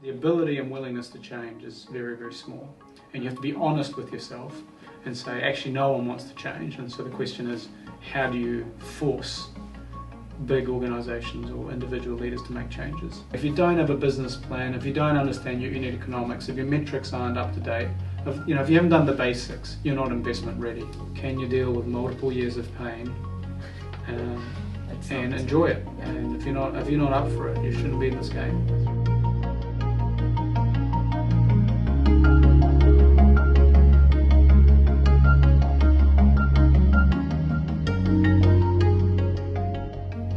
The ability and willingness to change is very, very small. And you have to be honest with yourself and say, actually, no one wants to change. And so the question is, how do you force big organisations or individual leaders to make changes? If you don't have a business plan, if you don't understand your unit economics, if your metrics aren't up to date, if you haven't done the basics, you're not investment ready. Can you deal with multiple years of pain and enjoy it? Yeah. And if you're not up for it, you shouldn't be in this game.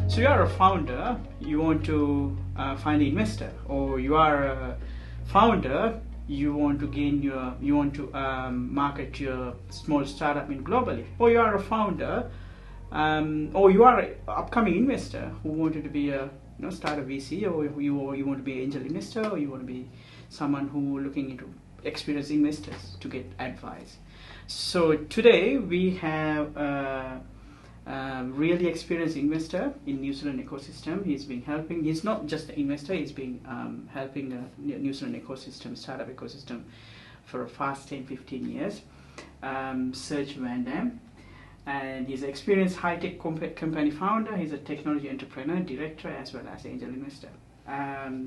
So you are a founder, you want to find an investor, or you are a founder, you want to market your small startup in globally, or you are a founder, or you are an upcoming investor who wanted to be start a VC, or you want to be an angel investor, or you want to be someone who looking into experienced investors to get advice. So today we have really experienced investor in New Zealand ecosystem. He's been helping. He's not just an investor. He's been helping the New Zealand ecosystem, startup ecosystem, for the past 10-15 years. Serge Van Dam, and he's an experienced high-tech company founder. He's a technology entrepreneur, director, as well as angel investor.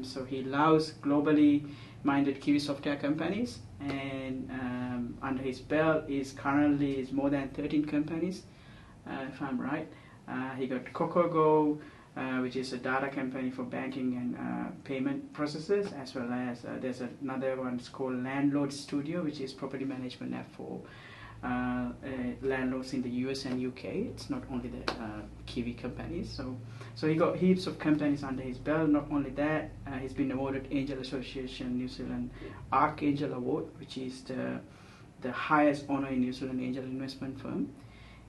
So he loves globally minded Kiwi software companies, and under his belt is currently more than 13 companies. If I'm right, he got CocoGo, which is a data company for banking and payment processes, as well as there's another one it's called Landlord Studio, which is property management app for landlords in the US and UK. It's not only the Kiwi companies. So he got heaps of companies under his belt. Not only that, he's been awarded Angel Association New Zealand Archangel Award, which is the highest honor in New Zealand angel investment firm.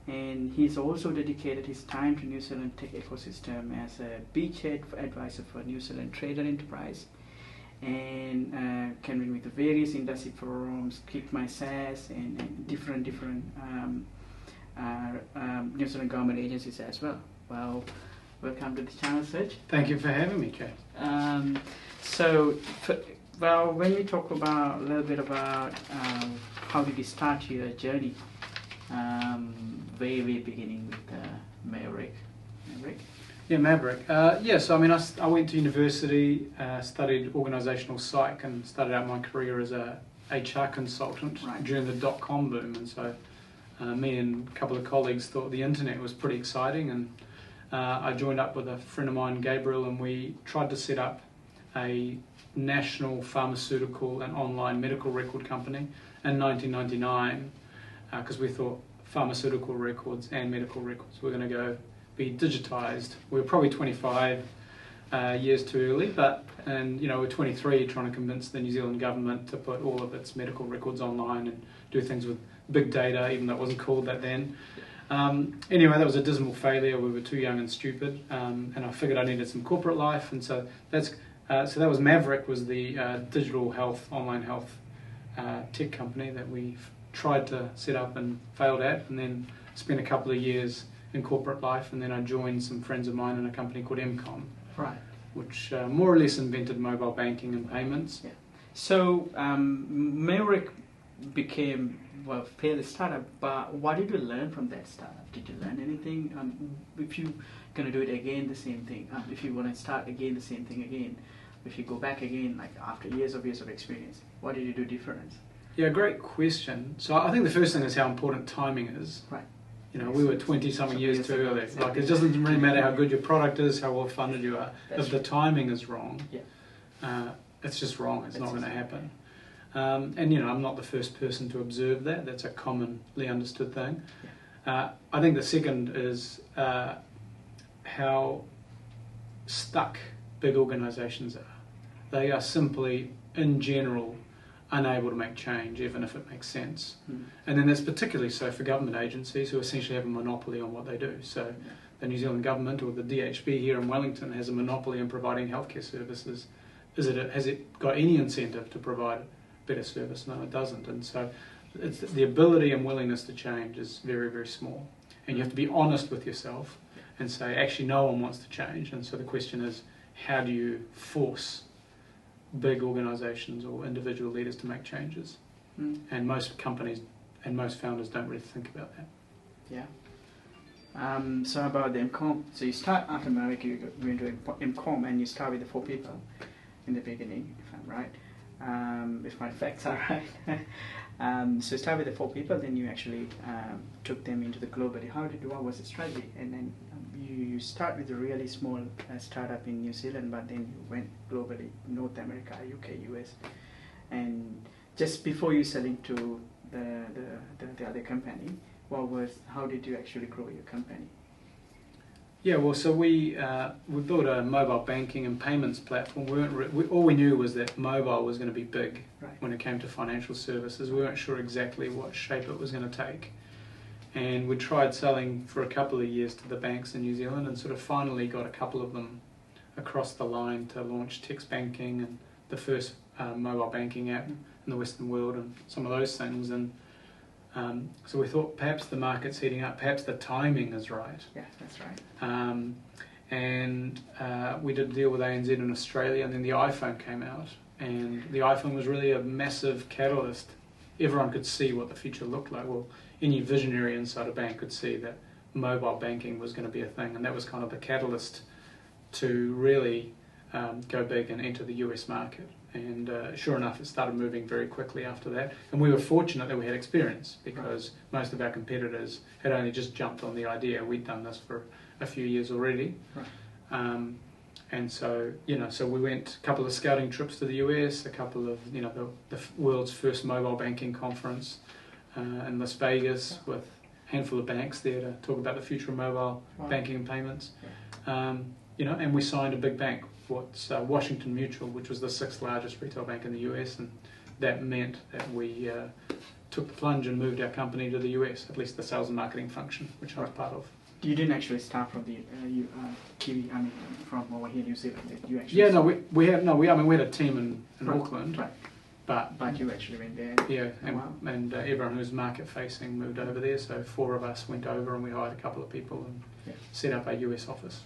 And he's also dedicated his time to New Zealand tech ecosystem as a Beachheads Advisor for New Zealand Trader Enterprise, and convening with the various industry forums, Kiss My SaaS, and different New Zealand government agencies as well. Well, welcome to the channel, Serge. Thank you for having me, Jay. When we talk about a little bit about how did you start your journey, way beginning with Maverick. Yeah, Maverick. So I went to university, studied organisational psych, and started out my career as a HR consultant during the dotcom boom. And so me and a couple of colleagues thought the internet was pretty exciting, and I joined up with a friend of mine, Gabriel, and we tried to set up a national pharmaceutical and online medical record company in 1999, because we thought pharmaceutical records and medical records were going to be digitised. We were probably 25 years too early, we're 23 trying to convince the New Zealand government to put all of its medical records online and do things with big data, even though it wasn't called that then. Anyway, that was a dismal failure. We were too young and stupid, and I figured I needed some corporate life, and so that was Maverick, was the digital health, online health tech company that we tried to set up and failed at, and then spent a couple of years in corporate life, and then I joined some friends of mine in a company called which more or less invented mobile banking and payments. Yeah. So Maverick became fairly startup, but what did you learn from that startup? Did you learn anything? If you're going to do it again, the same thing. If you want to start again, the same thing again. If you go back again, like after years of experience, what did you do different? Yeah, great question. So I think the first thing is how important timing is. Right. We were 20-something years too early. Like, it doesn't really matter how good your product is, how well funded you are. If the timing is wrong, it's just wrong. It's not going to happen. I'm not the first person to observe that. That's a commonly understood thing. I think the second is how stuck big organisations are. They are simply, in general, unable to make change, even if it makes sense. And then that's particularly so for government agencies who essentially have a monopoly on what they do. So the New Zealand government, or the DHB here in Wellington, has a monopoly in providing healthcare services. Has it got any incentive to provide better service? No, it doesn't. And so it's the ability and willingness to change is very, very small. And you have to be honest with yourself and say, actually, no one wants to change. And so the question is, how do you force big organisations or individual leaders to make changes? And most companies and most founders don't really think about that. Yeah. So about the MCOM, so you start after marriage, you go into MCOM and you start with the 4 people in the beginning, if I'm right, if my facts are right. So you start with the 4 people, then you actually took them into the globally. What was the strategy? And then you start with a really small startup in New Zealand, but then you went globally, North America, UK, US, and just before you selling to the other company, how did you actually grow your company? Yeah, well, so we built a mobile banking and payments platform. All we knew was that mobile was going to be big when it came to financial services. We weren't sure exactly what shape it was going to take. And we tried selling for a couple of years to the banks in New Zealand and sort of finally got a couple of them across the line to launch text banking and the first mobile banking app in the Western world and some of those things. And so we thought perhaps the market's heating up, perhaps the timing is right. Yeah, that's right. And we did a deal with ANZ in Australia, and then the iPhone came out. And the iPhone was really a massive catalyst. Everyone could see what the future looked like. Well, any visionary inside a bank could see that mobile banking was going to be a thing, and that was kind of the catalyst to really go big and enter the US market. And sure enough, it started moving very quickly after that. And we were fortunate that we had experience, because most of our competitors had only just jumped on the idea. We'd done this for a few years already. And so, so we went a couple of scouting trips to the US, a couple of, the world's first mobile banking conference in Las Vegas with a handful of banks there to talk about the future of mobile banking and payments. And we signed a big bank, Washington Mutual, which was the 6th largest retail bank in the US, and that meant that we took the plunge and moved our company to the US, at least the sales and marketing function, which I was part of. You didn't actually start from the Kiwi, from over here in New Zealand. You actually we had a team in Auckland, but you actually went there. Yeah, and everyone who's market facing moved over there. So 4 of us went over, and we hired a couple of people and set up our US office.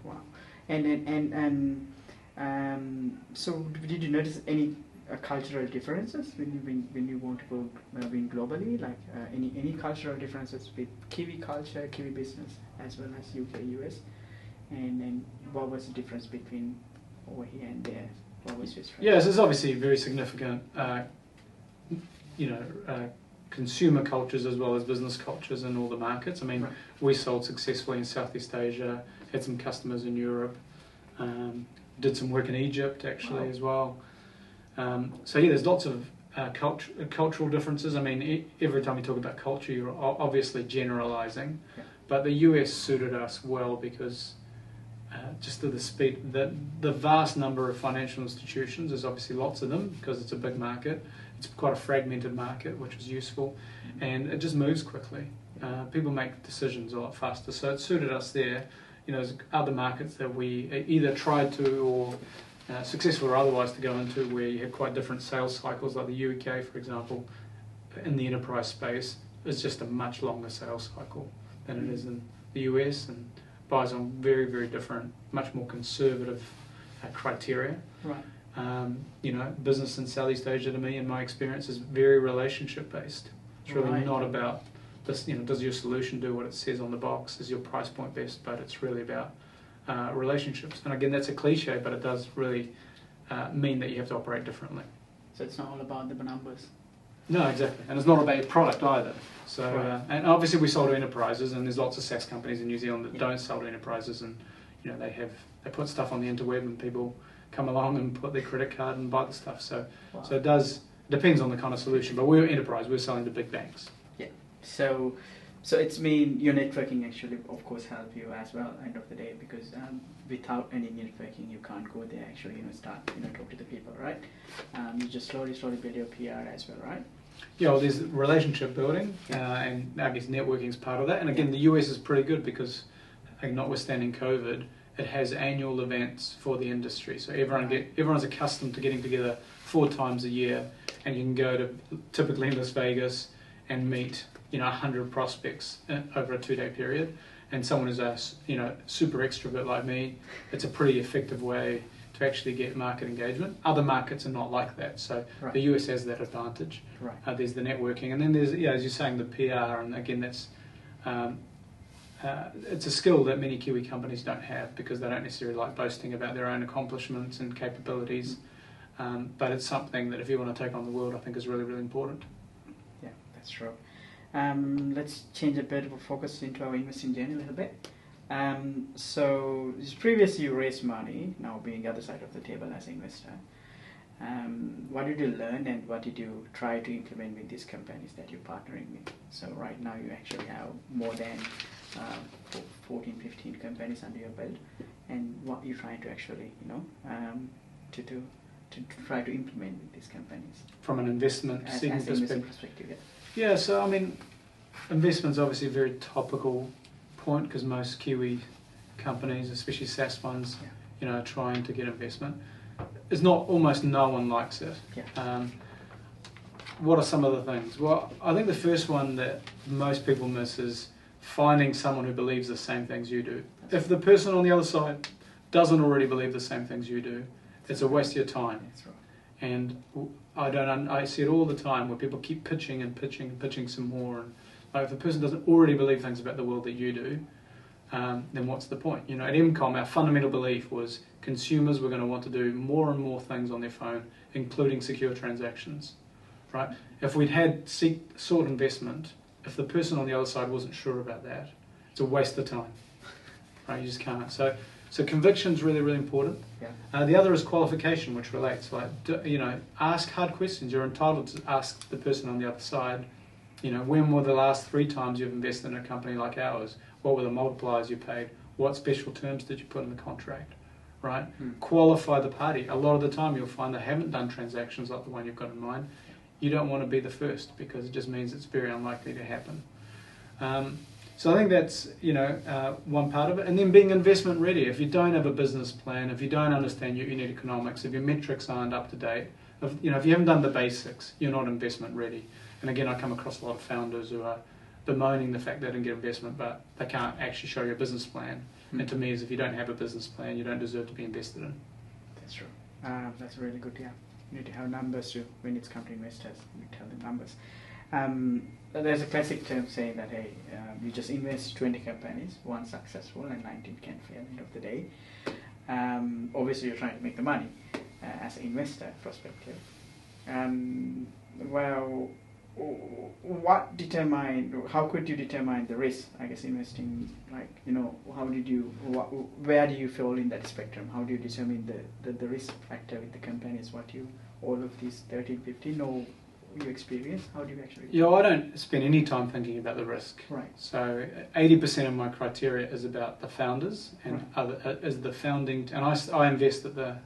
Wow. And so did you notice any cultural differences when you want to go in globally, like any cultural differences with Kiwi culture, Kiwi business, as well as UK, US, and what was the difference between over here and there? What was your strategy? Yes, there's obviously very significant, consumer cultures as well as business cultures in all the markets. I mean, we sold successfully in Southeast Asia, had some customers in Europe, did some work in Egypt actually as well. So there's lots of cultural differences. I mean, every time you talk about culture, you're obviously generalizing, but the US suited us well because just to the speed, the vast number of financial institutions, there's obviously lots of them because it's a big market. It's quite a fragmented market, which is useful, and it just moves quickly. People make decisions a lot faster, so it suited us there. There's other markets that we either tried to or successful or otherwise to go into where you have quite different sales cycles, like the UK, for example, in the enterprise space, is just a much longer sales cycle than it is in the US, and buys on very, very different, much more conservative criteria. Business in Southeast Asia, to me, in my experience, is very relationship based. It's really not about this, does your solution do what it says on the box? Is your price point best? But it's really about relationships. And again, that's a cliche, but it does really mean that you have to operate differently. So it's not all about the numbers. No, exactly. And it's not about product either. So, and obviously we sold to enterprises, and there's lots of SaaS companies in New Zealand that don't sell to enterprises, and they put stuff on the interweb, and people come along and put their credit card and buy the stuff. So, so it depends on the kind of solution. But we're enterprise. We're selling to big banks. Yeah. So it's mean your networking actually, of course, help you as well. End of the day, because without any networking, you can't go there. Actually, start talk to the people, right? You just slowly build your PR as well, right? Yeah, well, there's relationship building, and I guess networking is part of that. And again, the US is pretty good because, notwithstanding COVID, it has annual events for the industry. So everyone's accustomed to getting together 4 times a year, and you can go to typically in Las Vegas and meet 100 prospects over a 2-day period. and someone who's a super extrovert like me, it's a pretty effective way to actually get market engagement. Other markets are not like that, so Right. the US has that advantage. Right. There's the networking, and then there's, as you're saying, the PR, and again, that's it's a skill that many Kiwi companies don't have because they don't necessarily like boasting about their own accomplishments and capabilities. But it's something that if you want to take on the world, I think is really, really important. Yeah, that's true. Let's change a bit of a focus into our investing journey a little bit. So previously you raised money, now being the other side of the table as an investor. What did you learn and what did you try to implement with these companies that you're partnering with? So right now you actually have more than 14, 15 companies under your belt, and what you're trying to actually, to try to implement with these companies. From an investment perspective. Yeah, so I mean, investment's obviously a very topical point because most Kiwi companies, especially SaaS ones, are trying to get investment. It's not, almost no one likes it. Yeah. What are some of the things? Well, I think the first one that most people miss is finding someone who believes the same things you do. If the person on the other side doesn't already believe the same things you do, it's a waste of your time. That's right. And I see it all the time where people keep pitching and pitching some more. And like if the person doesn't already believe things about the world that you do, then what's the point? At MCOM, our fundamental belief was consumers were going to want to do more and more things on their phone, including secure transactions. Right? If we'd had sought investment, if the person on the other side wasn't sure about that, it's a waste of time. Right? You just can't. So conviction's really, really important. Yeah. The other is qualification, which relates. Ask hard questions. You're entitled to ask the person on the other side, when were the last 3 times you've invested in a company like ours? What were the multipliers you paid? What special terms did you put in the contract? Right? Qualify the party. A lot of the time you'll find they haven't done transactions like the one you've got in mind. You don't want to be the first because it just means it's very unlikely to happen. So I think that's one part of it, and then being investment ready. If you don't have a business plan, if you don't understand your unit economics, if your metrics aren't up to date, if you haven't done the basics, you're not investment ready. And again, I come across a lot of founders who are bemoaning the fact they didn't get investment, but they can't actually show you a business plan. And to me, is if you don't have a business plan, you don't deserve to be invested in. That's true. That's really good. Yeah, you need to have numbers too when it's come to investors. You tell them numbers. There's a classic term saying that, hey, you just invest 20 companies, one successful and 19 can fail at the end of the day. Obviously, you're trying to make the money as an investor perspective. Well, how could you determine the risk? I guess investing, where do you fall in that spectrum? How do you determine the risk factor with the companies? All of these 13, 15, or you experience? How do you actually? I don't spend any time thinking about the risk. Right. So 80% of my criteria is about the founders and is the founding, and I invest at the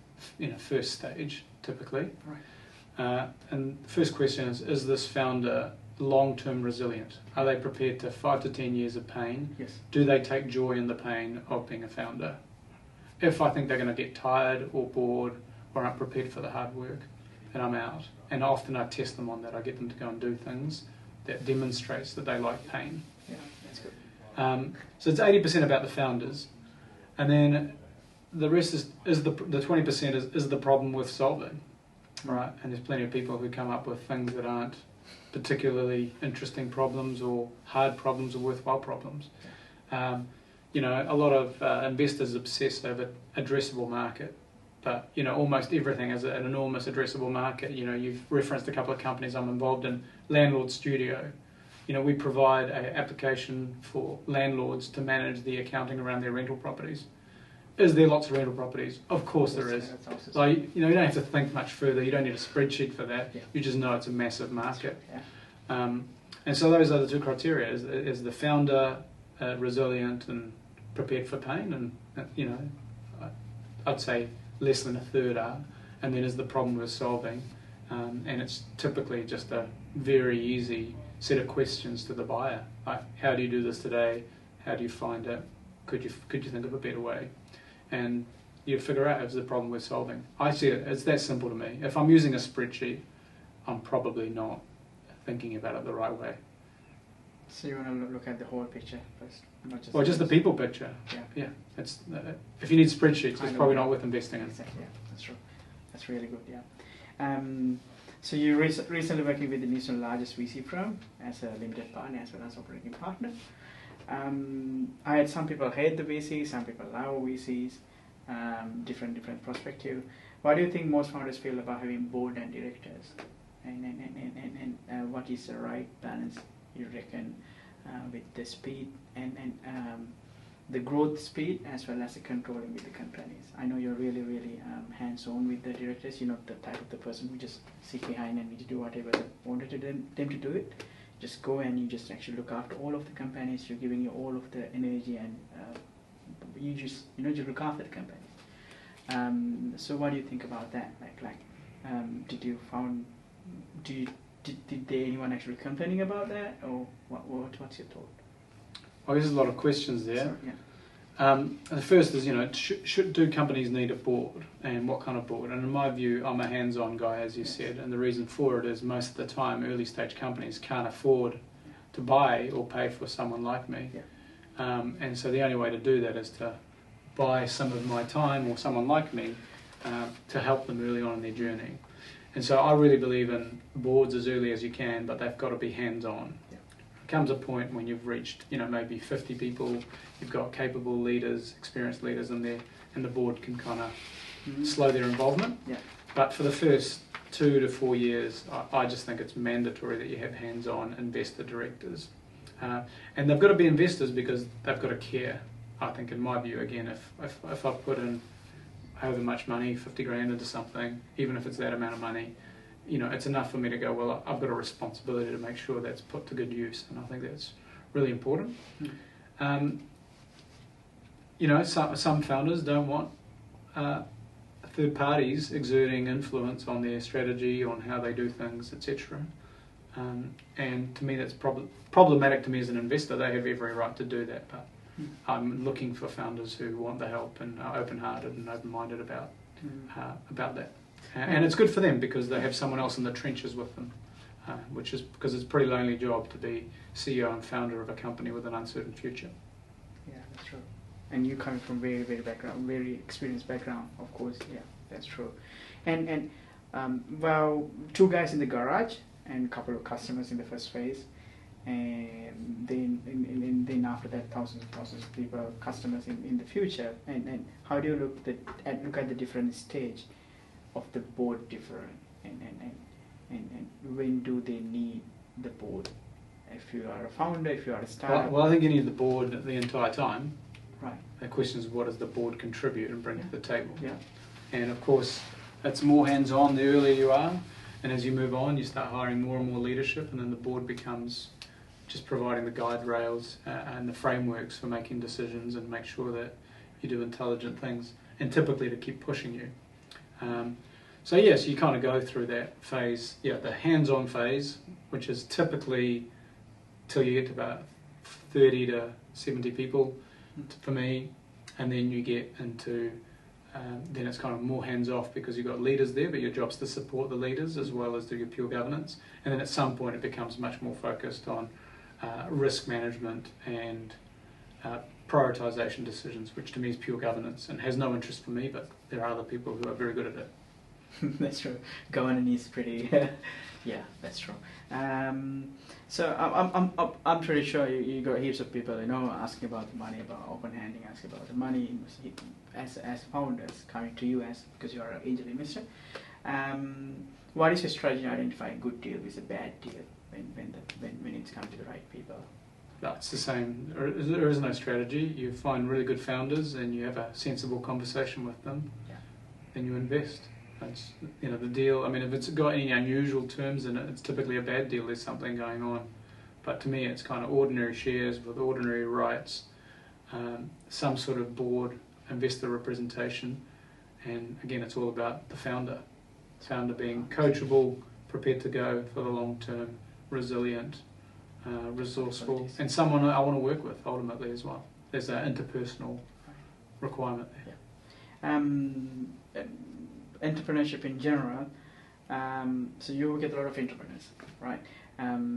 first stage typically. Right. And the first question is this founder long-term resilient? Are they prepared to 5 to 10 years of pain? Yes. Do they take joy in the pain of being a founder? If I think they're going to get tired or bored or aren't prepared for the hard work, then I'm out. And often I test them on that. I get them to go and do things that demonstrates that they like pain. Yeah, that's good. So it's 80% about the founders, and then the rest is the 20% is the problem worth solving, right? And there's plenty of people who come up with things that aren't particularly interesting problems or hard problems or worthwhile problems. A lot of investors obsess over addressable market. But almost everything is an enormous addressable market. You've referenced a couple of companies I'm involved in. Landlord Studio. We provide an application for landlords to manage the accounting around their rental properties. Is there lots of rental properties? Of course there is. You don't have to think much further. You don't need a spreadsheet for that. Yeah. You just know it's a massive market. Yeah. And so those are the 2 criteria: is the founder resilient and prepared for pain? And I'd say less than a third are, and then is the problem we're solving, and it's typically just a very easy set of questions to the buyer, like how do you do this today, how do you find it, could you think of a better way, and you figure out if it's the problem we're solving. I see it's that simple to me. If I'm using a spreadsheet, I'm probably not thinking about it the right way. So you want to look at the whole picture first, not just. Well, just the people picture. Yeah. It's if you need spreadsheets, it's probably not worth investing in. Exactly. Yeah, that's true. That's really good. Yeah. So you recently working with the nation's largest VC firm as a limited partner as well as operating partner. I had some people hate the VCs, some people love VCs. Different perspective. What do you think most founders feel about having board and directors, and what is the right balance you reckon with the speed and the growth speed as well as the controlling with the companies? I know you're really hands-on with the directors. You're not the type of the person who just sit behind and you do whatever they wanted them to do it. Just go and you just actually look after all of the companies. You're giving you all of the energy and you just look after the company. So what do you think about that? Did anyone actually complaining about that, or what's your thought? Well, there's a lot of questions there. So, yeah. The first is, do companies need a board, and what kind of board? And in my view, I'm a hands-on guy, as you said, and the reason for it is most of the time early stage companies can't afford to buy or pay for someone like me. Yeah. And so the only way to do that is to buy some of my time or someone like me to help them early on in their journey. And so I really believe in boards as early as you can, but they've got to be hands-on. Yeah. There comes a point when you've reached, maybe 50 people, you've got capable leaders, experienced leaders in there, and the board can kind of slow their involvement. Yeah. But for the first 2 to 4 years, I just think it's mandatory that you have hands-on investor directors. And they've got to be investors because they've got to care. I think, in my view, again, if I put in however much money, 50 grand into something, even if it's that amount of money, it's enough for me to go, well, I've got a responsibility to make sure that's put to good use, and I think that's really important. Some founders don't want third parties exerting influence on their strategy, on how they do things, etc. And to me, that's problematic to me as an investor. They have every right to do that, but I'm looking for founders who want the help and are open-hearted and open-minded about that. And it's good for them because they have someone else in the trenches with them, which is because it's a pretty lonely job to be CEO and founder of a company with an uncertain future. Yeah, that's true. And you coming from very experienced background, of course. Yeah, that's true. And two guys in the garage and a couple of customers in the first phase. And then after that, thousands of people, customers in the future. And how do you look at the different stage of the board different? And when do they need the board? If you are a founder, if you are a startup. Well, I think you need the board the entire time. Right. The question is, what does the board contribute and bring to the table? Yeah. And of course, it's more hands-on the earlier you are, and as you move on, you start hiring more and more leadership, and then the board becomes just providing the guide rails and the frameworks for making decisions and make sure that you do intelligent things, and typically to keep pushing you. So yes, you kind of go through that phase, the hands-on phase, which is typically till you get to about 30 to 70 people for me, and then you get into then it's kind of more hands-off because you've got leaders there, but your job's to support the leaders as well as do your pure governance. And then at some point it becomes much more focused on risk management and prioritization decisions, which to me is pure governance and has no interest for me, but there are other people who are very good at it. That's true. Governance is pretty. Yeah, that's true. So I'm pretty sure you got heaps of people asking about the money, about open handing, asking about the money as founders coming to you because you are an angel investor. What is your strategy in identifying good deal with a bad deal when it's come to the right people? It's the same. There is no strategy. You find really good founders and you have a sensible conversation with them. Yeah. Then you invest. It's, the deal. I mean, if it's got any unusual terms in it, it's typically a bad deal. There's something going on. But to me, it's kind of ordinary shares with ordinary rights, some sort of board, investor representation, and again, it's all about the founder. Founder being coachable, prepared to go for the long term, resilient, resourceful, and someone I want to work with ultimately as well. There's an interpersonal requirement there. Yeah. Entrepreneurship in general. So you work with a lot of entrepreneurs, right?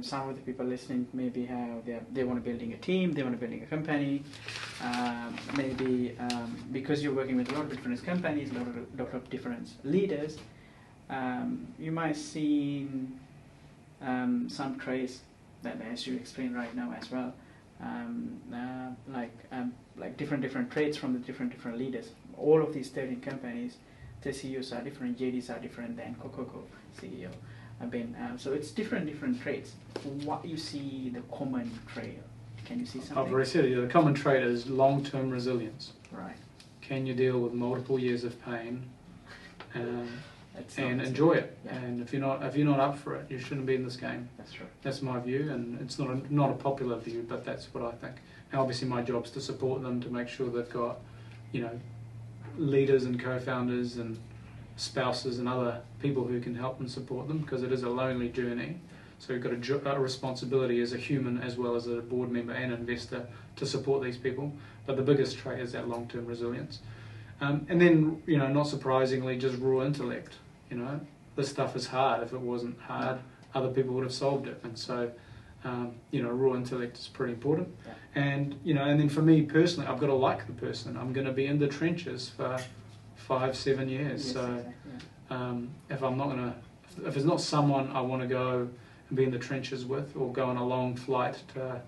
Some of the people listening maybe they want to building a team, they want to building a company. Maybe because you're working with a lot of different companies, a lot of different leaders, you might see some traits that, as you explained right now as well, like different traits from the different leaders. All of these 13 companies, the CEOs are different, JDs are different than Coca-Cola CEO. So it's different traits. What you see the common trait? Can you see something? I've already said it. The common trait is long-term resilience. Right. Can you deal with multiple years of pain and enjoy it? Yeah. And if you're not up for it, you shouldn't be in this game. That's true. That's my view, and it's not a popular view, but that's what I think. Now, obviously, my job's to support them to make sure they've got, leaders and co-founders and spouses and other people who can help and support them, because it is a lonely journey. So you've got a responsibility as a human as well as a board member and investor to support these people. But the biggest trait is that long-term resilience. And then, not surprisingly, just raw intellect. This stuff is hard. If it wasn't hard, other people would have solved it. And so, raw intellect is pretty important. Yeah. And then for me personally, I've got to like the person. I'm going to be in the trenches for 5-7 years. Yes, so exactly. If it's not someone I want to go and be in the trenches with, or go on a long flight to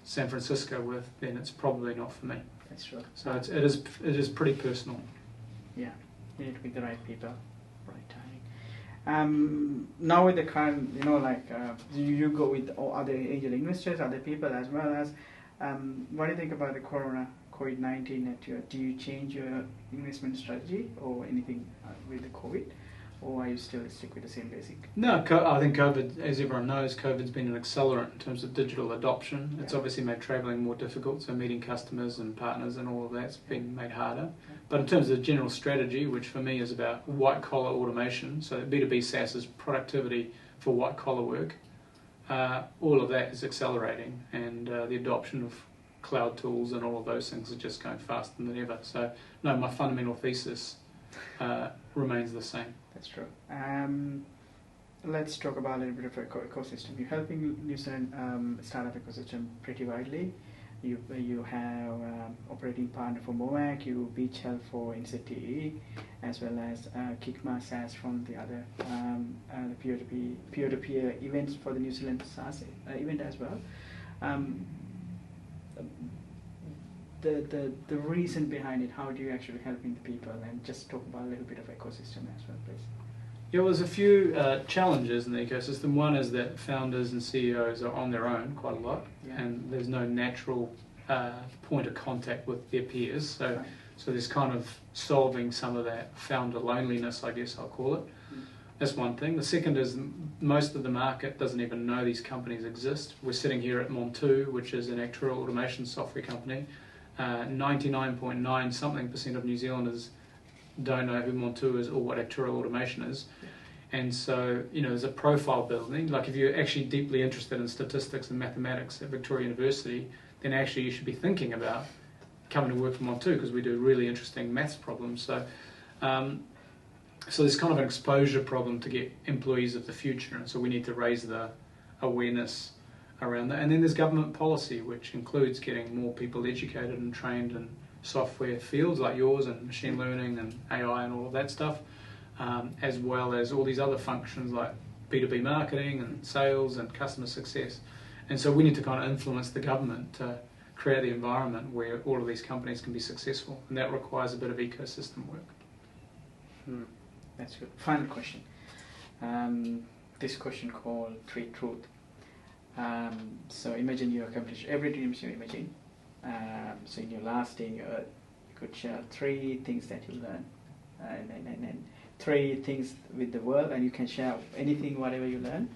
San Francisco with, then it's probably not for me. That's true. So it is pretty personal. Yeah, you need to be the right people, right timing. Now with the current, you go with other angel investors, other people as well as. What do you think about the COVID-19? Do you change your investment strategy or anything with the COVID? Or are you still stick with the same basic? No, I think COVID, as everyone knows, COVID's been an accelerant in terms of digital adoption. Yeah. It's obviously made travelling more difficult, so meeting customers and partners and all of that's been made harder. Yeah. But in terms of the general strategy, which for me is about white-collar automation, so B2B SaaS is productivity for white-collar work, all of that is accelerating, and the adoption of cloud tools and all of those things are just going faster than ever. So, no, my fundamental thesis remains the same. That's true. Let's talk about a little bit of ecosystem. You're helping New Zealand startup ecosystem pretty widely. You have operating partner for MOAC, you Beachheads for NZTE, as well as Kiss My SaaS from the other the peer-to-peer events for the New Zealand SaaS event as well. The reason behind it, how do you actually helping the people, and just talk about a little bit of ecosystem as well, please. Yeah, well, there's a few challenges in the ecosystem. One is that founders and CEOs are on their own quite a lot, and there's no natural point of contact with their peers. So there's kind of solving some of that founder loneliness, I guess I'll call it. That's one thing. The second is most of the market doesn't even know these companies exist. We're sitting here at Montu, which is an actuarial automation software company. 99.9 something % of New Zealanders don't know who Montu is or what actuarial automation is. And so, there's a profile building. Like if you're actually deeply interested in statistics and mathematics at Victoria University, then actually you should be thinking about coming to work for Montu, because we do really interesting maths problems. So there's kind of an exposure problem to get employees of the future, and so we need to raise the awareness around that. And then there's government policy, which includes getting more people educated and trained in software fields like yours and machine learning and AI and all of that stuff, as well as all these other functions like B2B marketing and sales and customer success. And so we need to kind of influence the government to create the environment where all of these companies can be successful, and that requires a bit of ecosystem work. That's good. Final question. This question called Three Truth. So imagine you accomplish every dreams you imagine. So in your last day on your earth, you could share 3 things that you learn, and 3 things with the world, and you can share anything, whatever you learn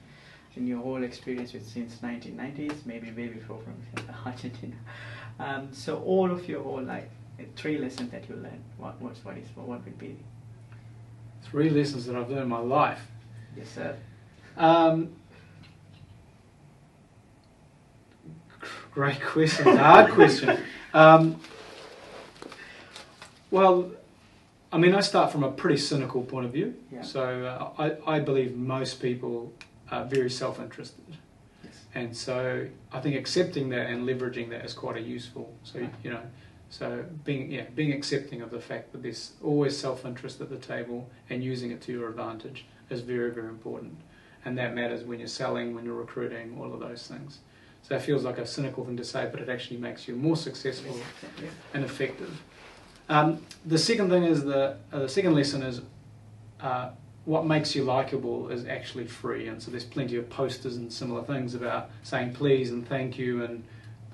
in your whole experience since 1990s, maybe way before from Argentina. So all of your whole life, 3 lessons that you learned. What would be? 3 lessons that I've learned in my life. Yes, sir. Great question. Hard question. Well, I mean, I start from a pretty cynical point of view. Yeah. So I believe most people are very self-interested. And so I think accepting that and leveraging that is quite a useful. So so being accepting of the fact that there's always self-interest at the table and using it to your advantage is very, very important. And that matters when you're selling, when you're recruiting, all of those things. So it feels like a cynical thing to say, but it actually makes you more successful and effective. The second thing is the second lesson is what makes you likable is actually free. And so there's plenty of posters and similar things about saying please and thank you and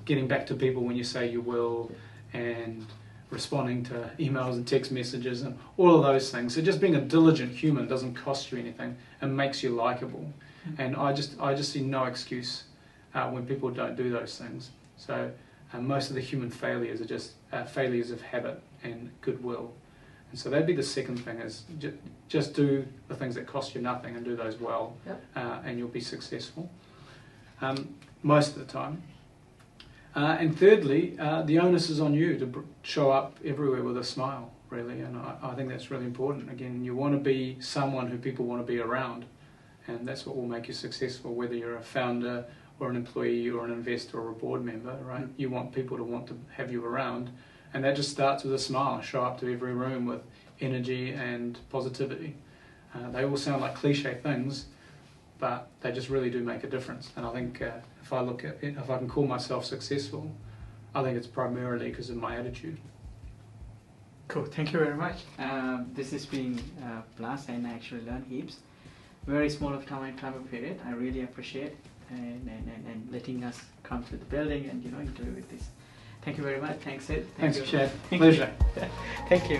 getting back to people when you say you will, and responding to emails and text messages and all of those things. So just being a diligent human doesn't cost you anything and makes you likable. And I just see no excuse when people don't do those things. So most of the human failures are just failures of habit and goodwill. And so that'd be the second thing, is just do the things that cost you nothing and do those well, and you'll be successful most of the time. And thirdly, the onus is on you to show up everywhere with a smile, really, and I think that's really important. Again, you want to be someone who people want to be around, and that's what will make you successful, whether you're a founder or an employee or an investor or a board member, right? You want people to want to have you around, and that just starts with a smile. Show up to every room with energy and positivity. They all sound like cliche things, but they just really do make a difference. And I think if I look at it, if I can call myself successful, I think it's primarily because of my attitude. Cool, thank you very much. This has been a blast, and I actually learned heaps. Very small of time period. I really appreciate and letting us come to the building and interview with this. Thank you very much. Thanks, Ed. Thanks, Chad. Pleasure. Thank you.